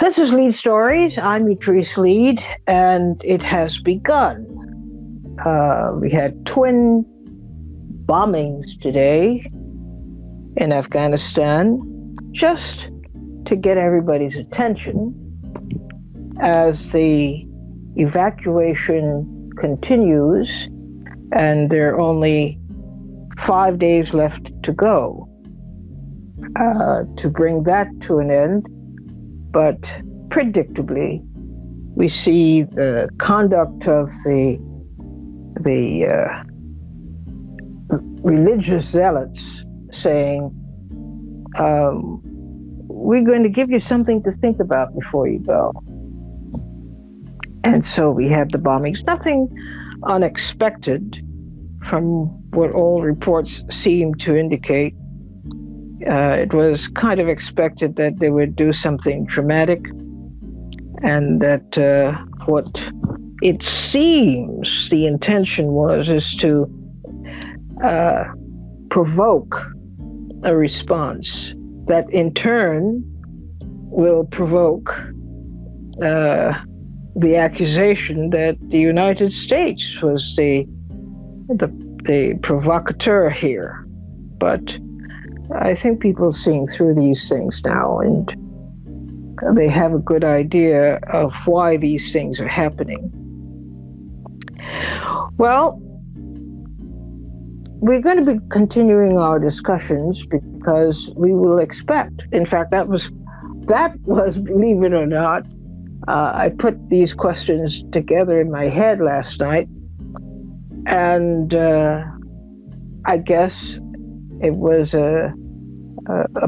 This is Leid Stories. I'm Leid, and it has begun. We had twin bombings today in Afghanistan, just to get everybody's attention as the evacuation continues, and there are only 5 days left to go to bring that to an end. But predictably, we see the conduct of the religious zealots saying, we're going to give you something to think about before you go. And so we had the bombings. Nothing unexpected from what all reports seem to indicate. It was kind of expected that they would do something dramatic, and that what it seems the intention is to provoke a response that in turn will provoke the accusation that the United States was the provocateur here. But I think people are seeing through these things now, and they have a good idea of why these things are happening. Well, we're going to be continuing our discussions because we will expect, in fact, that was, believe it or not, I put these questions together in my head last night, and I guess it was a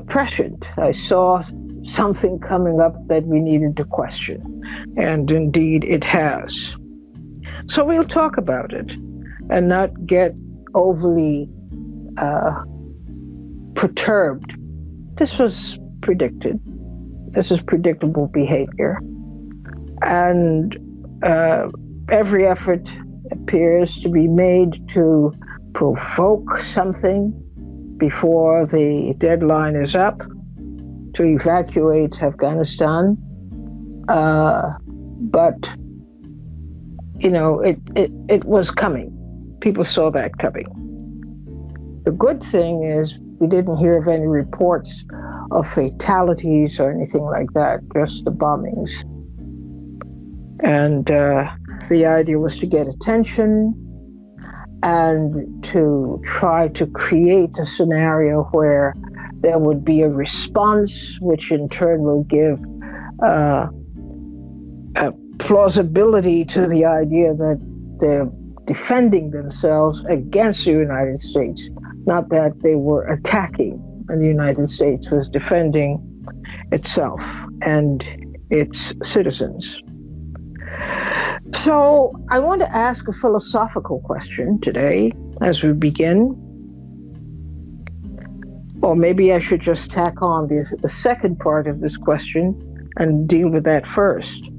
prescient. I saw something coming up that we needed to question, and indeed it has. So we'll talk about it and not get overly perturbed. This was predicted. This is predictable behavior. And every effort appears to be made to provoke something before the deadline is up to evacuate Afghanistan. But, you know, it was coming. People saw that coming. The good thing is we didn't hear of any reports of fatalities or anything like that, just the bombings. And the idea was to get attention and to try to create a scenario where there would be a response, which in turn will give a plausibility to the idea that they're defending themselves against the United States, not that they were attacking and the United States was defending itself and its citizens. So I want to ask a philosophical question today as we begin. Or maybe I should just tack on the second part of this question and deal with that first.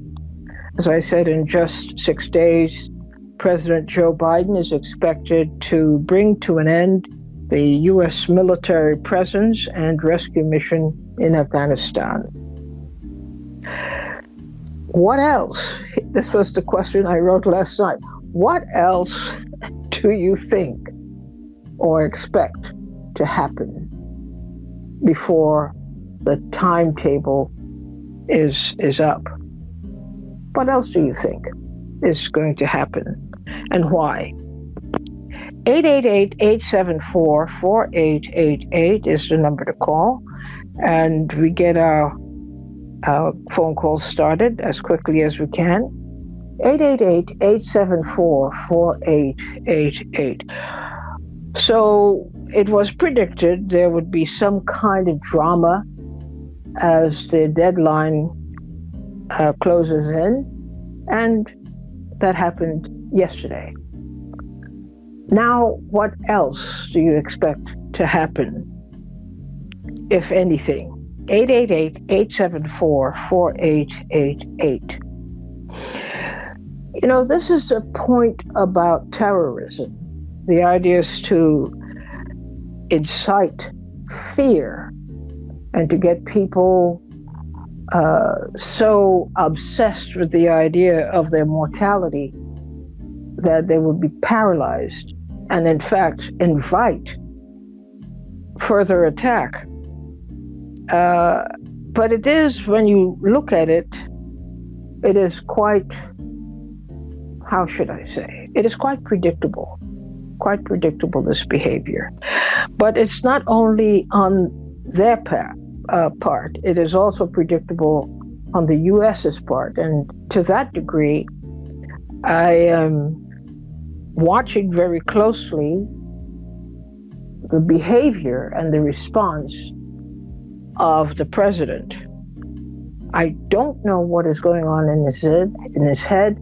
As I said, in just 6 days, President Joe Biden is expected to bring to an end the U.S. military presence and rescue mission in Afghanistan. What else? This was the question I wrote last night. What else do you think or expect to happen before the timetable is up? What else do you think is going to happen, and why? 888-874-4888 is the number to call, and we get our phone calls started as quickly as we can. 888-874-4888. So it was predicted there would be some kind of drama as the deadline closes in, and that happened yesterday. Now, what else do you expect to happen, if anything? 888-874-4888. You know, this is a point about terrorism. The idea is to incite fear and to get people so obsessed with the idea of their mortality that they will be paralyzed and, in fact, invite further attack. But it is, when you look at it, it is quite, how should I say? It is quite predictable, this behavior. But it's not only on their part, it is also predictable on the U.S.'s part. And to that degree, I am watching very closely the behavior and the response of the president. I don't know what is going on in his head,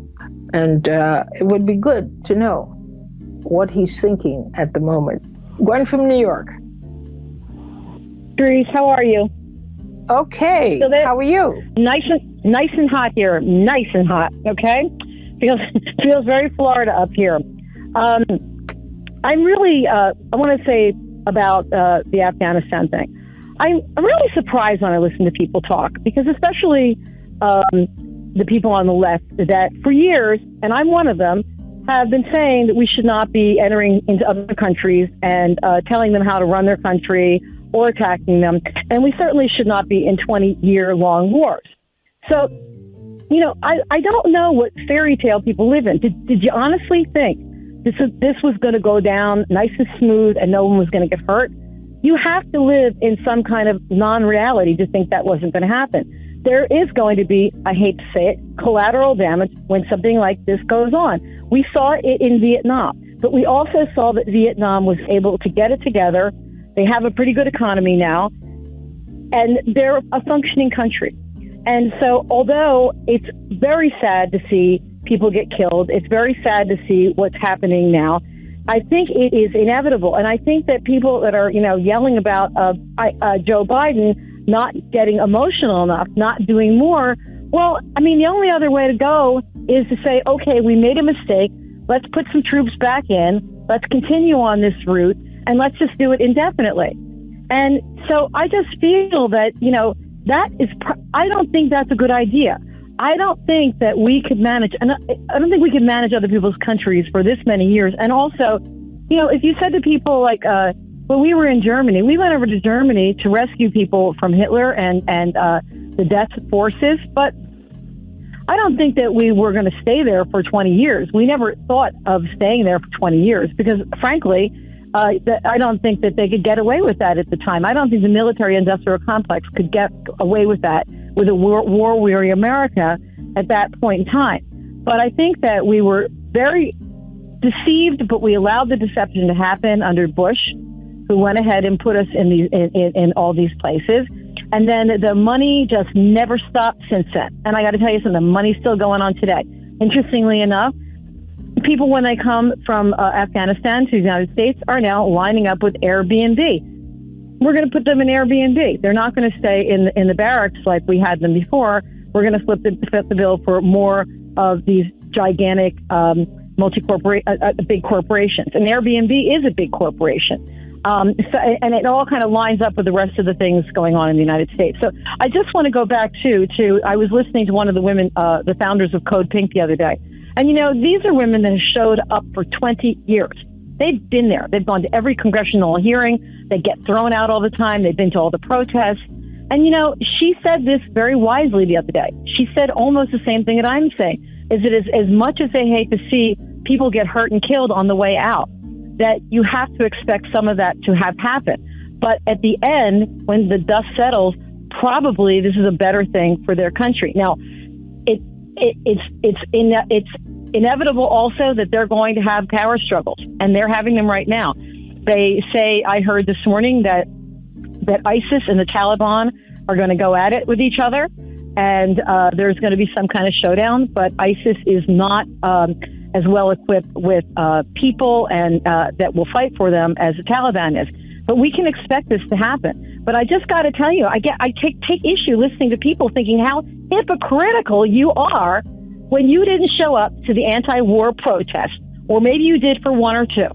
and it would be good to know what he's thinking at the moment. Gwen from New York. Therese, how are you? Okay. How are you? Nice and hot here. Nice and hot. Okay. Feels very Florida up here. I'm really. I want to say about the Afghanistan thing. I'm really surprised when I listen to people talk, because especially the people on the left that for years, and I'm one of them, have been saying that we should not be entering into other countries and telling them how to run their country or attacking them. And we certainly should not be in 20-year-long wars. So, you know, I don't know what fairy tale people live in. Did you honestly think this was going to go down nice and smooth and no one was going to get hurt? You have to live in some kind of non-reality to think that wasn't going to happen. There is going to be, I hate to say it, collateral damage when something like this goes on. We saw it in Vietnam, but we also saw that Vietnam was able to get it together. They have a pretty good economy now, and they're a functioning country. And so although it's very sad to see people get killed, it's very sad to see what's happening now, I think it is inevitable. And I think that people that are, yelling about Joe Biden not getting emotional enough, not doing more, well, I mean, the only other way to go is to say, okay, we made a mistake. Let's put some troops back in. Let's continue on this route, and let's just do it indefinitely. And so I just feel that, I don't think that's a good idea. I don't think that we could manage, and I don't think we could manage other people's countries for this many years. And also, if you said to people like, when we were in Germany, we went over to Germany to rescue people from Hitler and the death forces, but I don't think that we were going to stay there for 20 years. We never thought of staying there for 20 years because, frankly, I don't think that they could get away with that at the time. I don't think the military-industrial complex could get away with that with a war-weary America at that point in time. But I think that we were very deceived, but we allowed the deception to happen under Bush, who went ahead and put us in all these places. And then the money just never stopped since then. And I got to tell you something, the money's still going on today. Interestingly enough, people, when they come from Afghanistan to the United States, are now lining up with Airbnb. We're going to put them in Airbnb. They're not going to stay in the barracks like we had them before. We're going to flip the bill for more of these gigantic big corporations. And Airbnb is a big corporation. And it all kind of lines up with the rest of the things going on in the United States. So I just want to go back to I was listening to one of the women, the founders of Code Pink the other day. And, these are women that have showed up for 20 years. They've been there. They've gone to every congressional hearing. They get thrown out all the time. They've been to all the protests. And, she said this very wisely the other day. She said almost the same thing that I'm saying, is that as much as they hate to see people get hurt and killed on the way out, that you have to expect some of that to have happened. But at the end, when the dust settles, probably this is a better thing for their country. Now, it's inevitable also that they're going to have power struggles, and they're having them right now. They say, I heard this morning that ISIS and the Taliban are going to go at it with each other, and there's going to be some kind of showdown, but ISIS is not as well equipped with people and that will fight for them as the Taliban is. But we can expect this to happen. But I just got to tell you, I take issue listening to people thinking how hypocritical you are when you didn't show up to the anti-war protest, or maybe you did for one or two.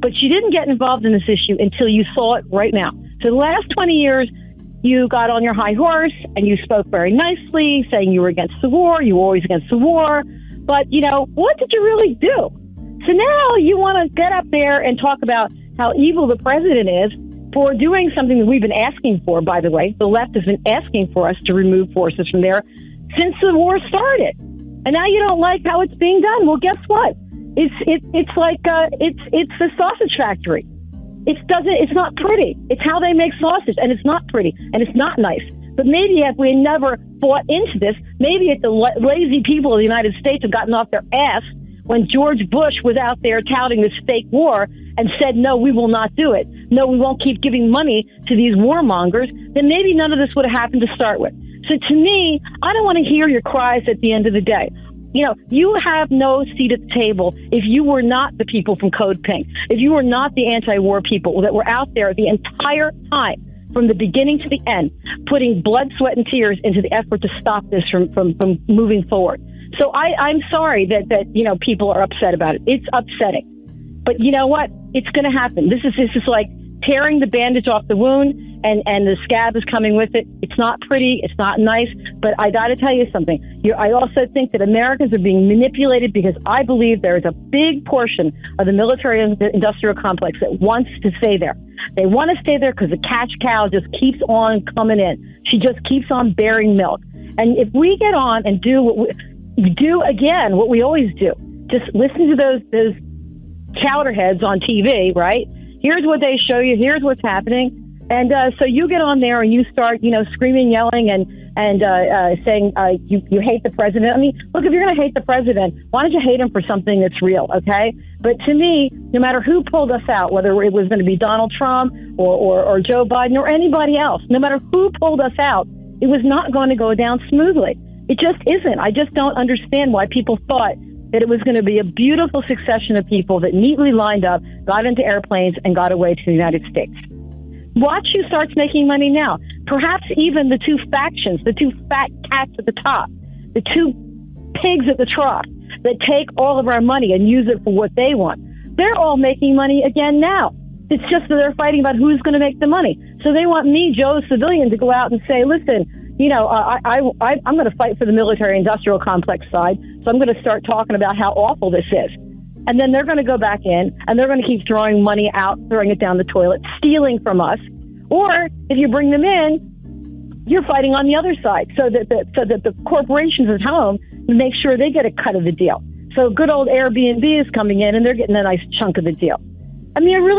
But you didn't get involved in this issue until you saw it right now. So the last 20 years, you got on your high horse and you spoke very nicely, saying you were against the war. You were always against the war. But, what did you really do? So now you want to get up there and talk about how evil the president is for doing something that we've been asking for, by the way. The left has been asking for us to remove forces from there since the war started. And now you don't like how it's being done. Well, guess what? It's like it's a sausage factory. It's not pretty. It's how they make sausage, and it's not pretty, and it's not nice. But maybe if we never fought into this, maybe if the lazy people of the United States had gotten off their ass when George Bush was out there touting this fake war and said, no, we will not do it. No, we won't keep giving money to these warmongers, then maybe none of this would have happened to start with. So to me, I don't want to hear your cries at the end of the day. You have no seat at the table if you were not the people from Code Pink, if you were not the anti-war people that were out there the entire time, from the beginning to the end, putting blood, sweat, and tears into the effort to stop this from moving forward. So I'm sorry that people are upset about it. It's upsetting. But you know what? It's going to happen. This is like tearing the bandage off the wound, and the scab is coming with it. It's not pretty. It's not nice. But I got to tell you something. I also think that Americans are being manipulated because I believe there is a big portion of the military-industrial complex that wants to stay there. They want to stay there because the cash cow just keeps on coming in. She just keeps on bearing milk. And if we get on and do what we always do, just listen to those chowderheads on TV, right? Here's what they show you. Here's what's happening. And so you get on there and you start, screaming, yelling, and saying you hate the president. I mean, look, if you're going to hate the president, why don't you hate him for something that's real, okay? But to me, no matter who pulled us out, whether it was going to be Donald Trump or Joe Biden or anybody else, no matter who pulled us out, it was not going to go down smoothly. It just isn't. I just don't understand why people thought that it was going to be a beautiful succession of people that neatly lined up, got into airplanes, and got away to the United States. Watch who starts making money now. Perhaps even the two factions, the two fat cats at the top, the two pigs at the trough that take all of our money and use it for what they want. They're all making money again now. It's just that they're fighting about who's going to make the money. So they want me, Joe Civilian, to go out and say, listen, I'm going to fight for the military-industrial complex side, so I'm going to start talking about how awful this is. And then they're going to go back in, and they're going to keep throwing money out, throwing it down the toilet, stealing from us. Or if you bring them in, you're fighting on the other side, so that the corporations at home make sure they get a cut of the deal. So good old Airbnb is coming in, and they're getting a nice chunk of the deal. I mean, I really